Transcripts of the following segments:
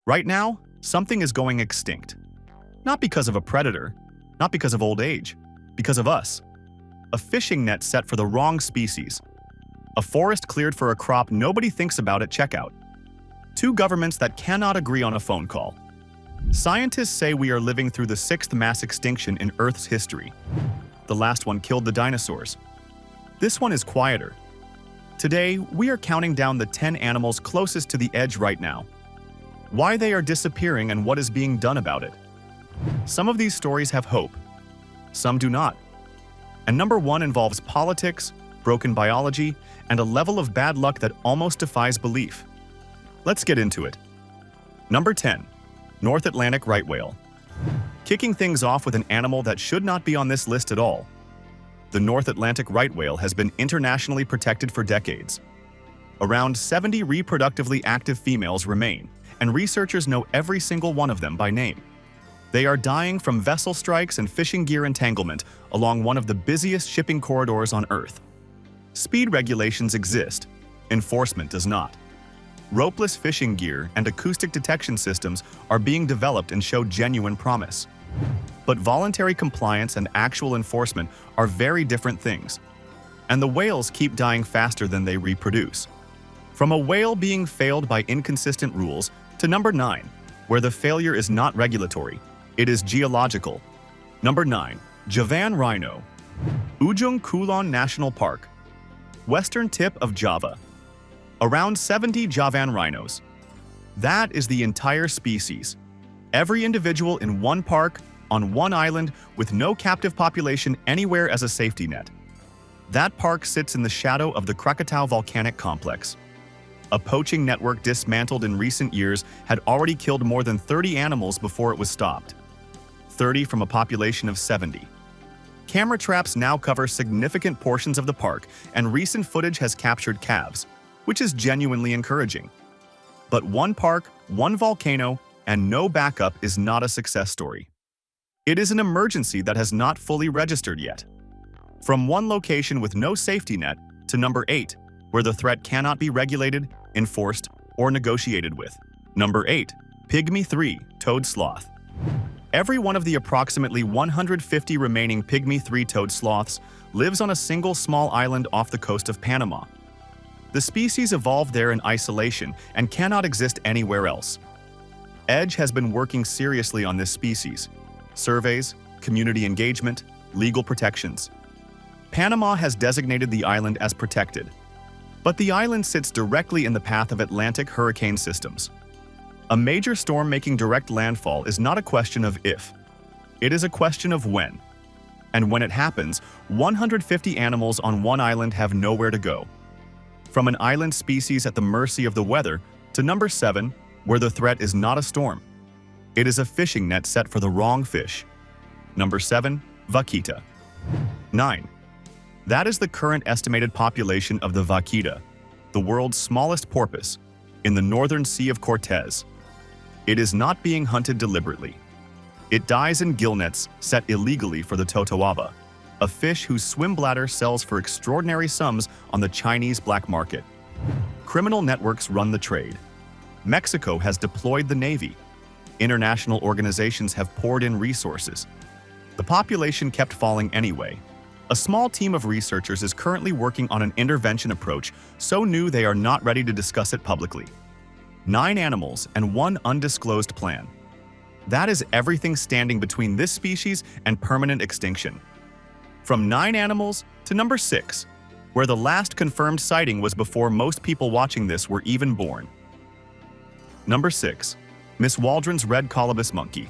Right now, something is going extinct. Not because of a predator, not because of old age, because of us. A fishing net set for the wrong species. A forest cleared for a crop nobody thinks about at checkout. Two governments that cannot agree on a phone call. Scientists say we are living through the sixth mass extinction in Earth's history. The last one killed the dinosaurs. This one is quieter. Today, we are counting down the 10 animals closest to the edge right now. Why they are disappearing and what is being done about it. Some of these stories have hope. Some do not. And number one involves politics, broken biology, and a level of bad luck that almost defies belief. Let's get into it. Number 10. North Atlantic right whale. Kicking things off with an animal that should not be on this list at all. The North Atlantic right whale has been internationally protected for decades. Around 70 reproductively active females remain, and researchers know every single one of them by name. They are dying from vessel strikes and fishing gear entanglement along one of the busiest shipping corridors on Earth. Speed regulations exist, enforcement does not. Ropeless fishing gear and acoustic detection systems are being developed and show genuine promise. But voluntary compliance and actual enforcement are very different things. And the whales keep dying faster than they reproduce. From a whale being failed by inconsistent rules to number 9, where the failure is not regulatory, it is geological. Number 9. Javan Rhino. Ujung Kulon National Park. Western tip of Java. Around 70 Javan rhinos. That is the entire species. Every individual in one park, on one island, with no captive population anywhere as a safety net. That park sits in the shadow of the Krakatau volcanic complex. A poaching network dismantled in recent years had already killed more than 30 animals before it was stopped. 30 from a population of 70. Camera traps now cover significant portions of the park, and recent footage has captured calves, which is genuinely encouraging. But one park, one volcano, and no backup is not a success story. It is an emergency that has not fully registered yet. From one location with no safety net to number 8, where the threat cannot be regulated, enforced, or negotiated with. Number 8. Pygmy 3 Toad Sloth. Every one of the approximately 150 remaining Pygmy 3 toad sloths lives on a single small island off the coast of Panama. The species evolved there in isolation and cannot exist anywhere else. EDGE has been working seriously on this species. Surveys, community engagement, legal protections. Panama has designated the island as protected. But the island sits directly in the path of Atlantic hurricane systems. A major storm making direct landfall is not a question of if. It is a question of when. And when it happens, 150 animals on one island have nowhere to go. From an island species at the mercy of the weather to number 7, where the threat is not a storm. It is a fishing net set for the wrong fish. Number 7. Vaguita. 9. That is the current estimated population of the Vaguita, the world's smallest porpoise, in the northern Sea of Cortez. It is not being hunted deliberately. It dies in gill nets set illegally for the totoaba, a fish whose swim bladder sells for extraordinary sums on the Chinese black market. Criminal networks run the trade. Mexico has deployed the Navy. International organizations have poured in resources. The population kept falling anyway. A small team of researchers is currently working on an intervention approach so new they are not ready to discuss it publicly. 9 animals and one undisclosed plan. That is everything standing between this species and permanent extinction. From 9 animals to number 6, where the last confirmed sighting was before most people watching this were even born. Number 6. Miss Waldron's red Colobus monkey.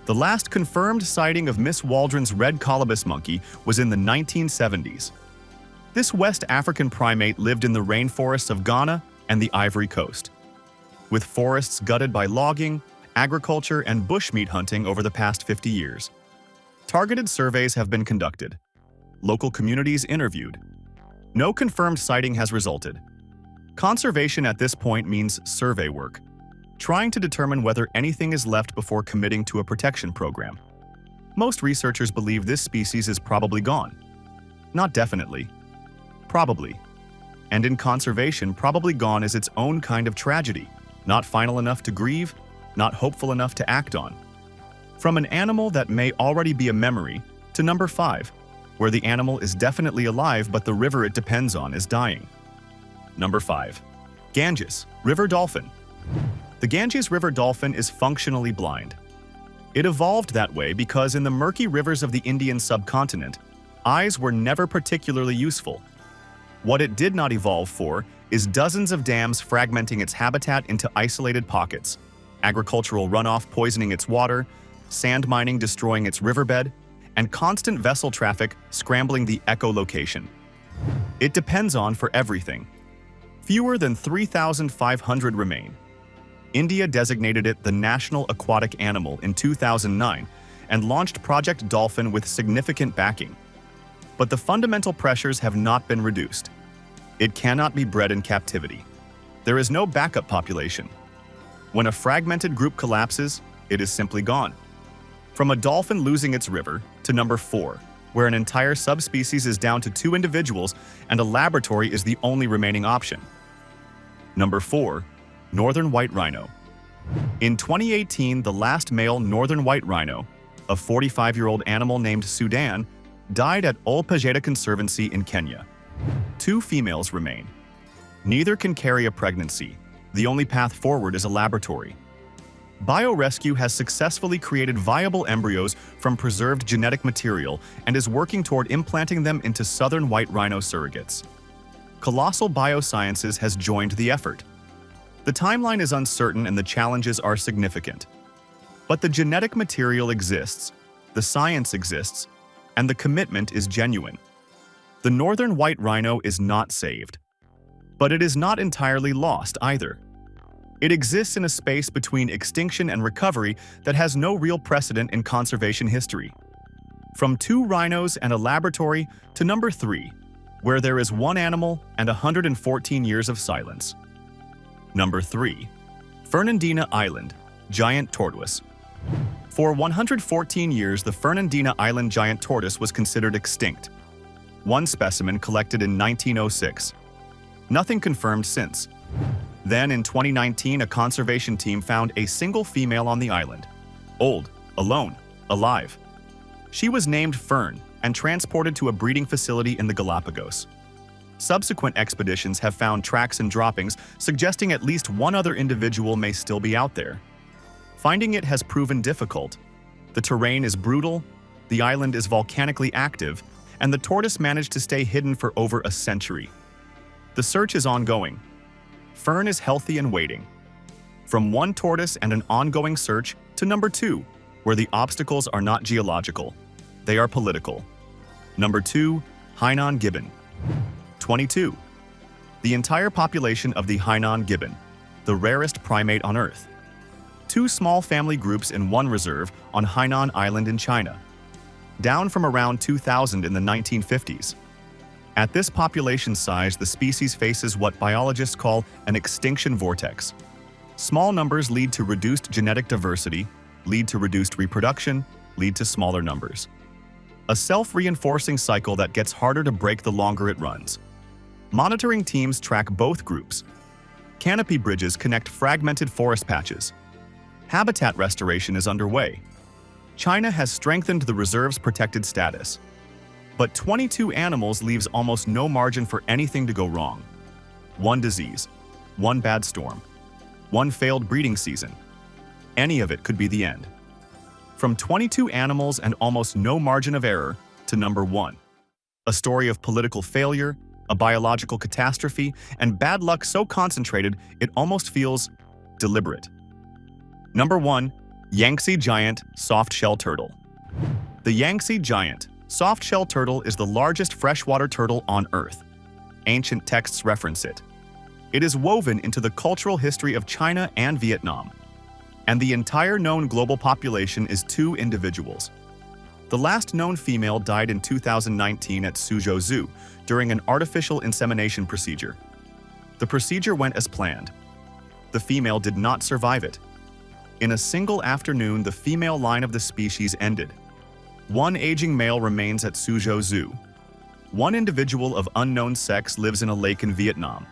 The last confirmed sighting of Miss Waldron's red Colobus monkey was in the 1970s. This West African primate lived in the rainforests of Ghana and the Ivory Coast. With forests gutted by logging, agriculture, and bushmeat hunting over the past 50 years. Targeted surveys have been conducted. Local communities interviewed. No confirmed sighting has resulted. Conservation at this point means survey work, trying to determine whether anything is left before committing to a protection program. Most researchers believe this species is probably gone. Not definitely. Probably. And in conservation, probably gone is its own kind of tragedy. Not final enough to grieve, not hopeful enough to act on. From an animal that may already be a memory to number 5, where the animal is definitely alive but the river it depends on is dying. Number 5. Ganges, river dolphin. The Ganges river dolphin is functionally blind. It evolved that way because in the murky rivers of the Indian subcontinent, eyes were never particularly useful. What it did not evolve for is dozens of dams fragmenting its habitat into isolated pockets, agricultural runoff poisoning its water, sand mining destroying its riverbed, and constant vessel traffic scrambling the echolocation. It depends on for everything. Fewer than 3,500 remain. India designated it the national aquatic animal in 2009 and launched Project Dolphin with significant backing. But the fundamental pressures have not been reduced. It cannot be bred in captivity. There is no backup population. When a fragmented group collapses, it is simply gone. From a dolphin losing its river to number 4, where an entire subspecies is down to 2 individuals and a laboratory is the only remaining option. Number 4. Northern white rhino. In 2018, the last male northern white rhino, a 45-year-old animal named Sudan, died at Ol Pejeta Conservancy in Kenya. 2 females remain. Neither can carry a pregnancy. The only path forward is a laboratory. BioRescue has successfully created viable embryos from preserved genetic material and is working toward implanting them into southern white rhino surrogates. Colossal Biosciences has joined the effort. The timeline is uncertain and the challenges are significant. But the genetic material exists, the science exists, and the commitment is genuine. The northern white rhino is not saved. But it is not entirely lost either. It exists in a space between extinction and recovery that has no real precedent in conservation history. From 2 rhinos and a laboratory to number 3, where there is 1 animal and 114 years of silence. Number 3. Fernadina Island, giant tortoise. For 114 years, the Fernadina Island giant tortoise was considered extinct. 1 specimen collected in 1906. Nothing confirmed since. Then in 2019, a conservation team found a single female on the island. Old, alone, alive. She was named Fern and transported to a breeding facility in the Galapagos. Subsequent expeditions have found tracks and droppings suggesting at least 1 other individual may still be out there. Finding it has proven difficult. The terrain is brutal, the island is volcanically active, and the tortoise managed to stay hidden for over a century. The search is ongoing. Fern is healthy and waiting. From 1 tortoise and an ongoing search to number 2, where the obstacles are not geological, they are political. Number 2. Hainan Gibbon. 22. The entire population of the Hainan Gibbon, the rarest primate on Earth. 2 small family groups in 1 reserve on Hainan Island in China. Down from around 2,000 in the 1950s. At this population size, the species faces what biologists call an extinction vortex. Small numbers lead to reduced genetic diversity, lead to reduced reproduction, lead to smaller numbers. A self-reinforcing cycle that gets harder to break the longer it runs. Monitoring teams track both groups. Canopy bridges connect fragmented forest patches. Habitat restoration is underway. China has strengthened the reserve's protected status. But 22 animals leaves almost no margin for anything to go wrong. 1 disease, 1 bad storm, 1 failed breeding season. Any of it could be the end. From 22 animals and almost no margin of error to number 1. A story of political failure, a biological catastrophe, and bad luck so concentrated it almost feels deliberate. Number 1. Yangtze giant soft-shell turtle. The Yangtze giant soft-shell turtle is the largest freshwater turtle on Earth. Ancient texts reference it. It is woven into the cultural history of China and Vietnam. And the entire known global population is 2 individuals. The last known female died in 2019 at Suzhou Zoo during an artificial insemination procedure. The procedure went as planned. The female did not survive it. In a single afternoon, the female line of the species ended. 1 aging male remains at Suzhou Zoo. 1 individual of unknown sex lives in a lake in Vietnam.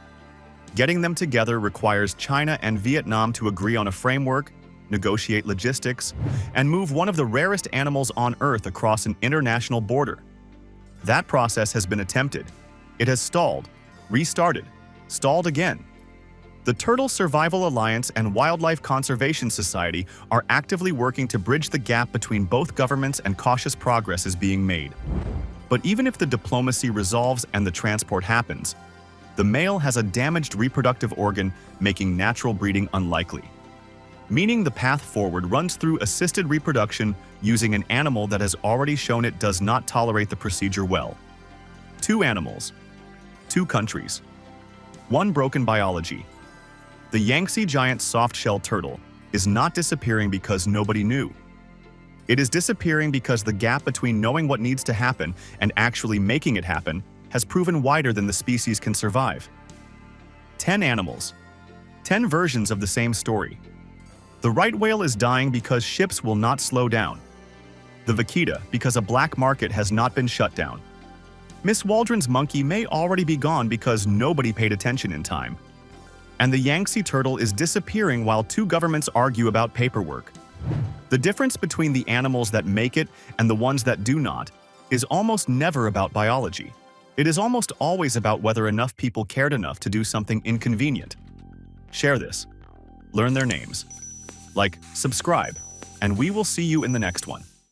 Getting them together requires China and Vietnam to agree on a framework, negotiate logistics, and move one of the rarest animals on Earth across an international border. That process has been attempted. It has stalled, restarted, stalled again. The Turtle Survival Alliance and Wildlife Conservation Society are actively working to bridge the gap between both governments, and cautious progress is being made. But even if the diplomacy resolves and the transport happens, the male has a damaged reproductive organ, making natural breeding unlikely. Meaning the path forward runs through assisted reproduction using an animal that has already shown it does not tolerate the procedure well. 2 animals, 2 countries, 1 broken biology. The Yangtze giant soft-shell turtle is not disappearing because nobody knew. It is disappearing because the gap between knowing what needs to happen and actually making it happen has proven wider than the species can survive. 10 animals, 10 versions of the same story. The right whale is dying because ships will not slow down. The Vaguita because a black market has not been shut down. Miss Waldron's monkey may already be gone because nobody paid attention in time. And the Yangtze turtle is disappearing while 2 governments argue about paperwork. The difference between the animals that make it and the ones that do not is almost never about biology. It is almost always about whether enough people cared enough to do something inconvenient. Share this. Learn their names. Like, subscribe, and we will see you in the next one.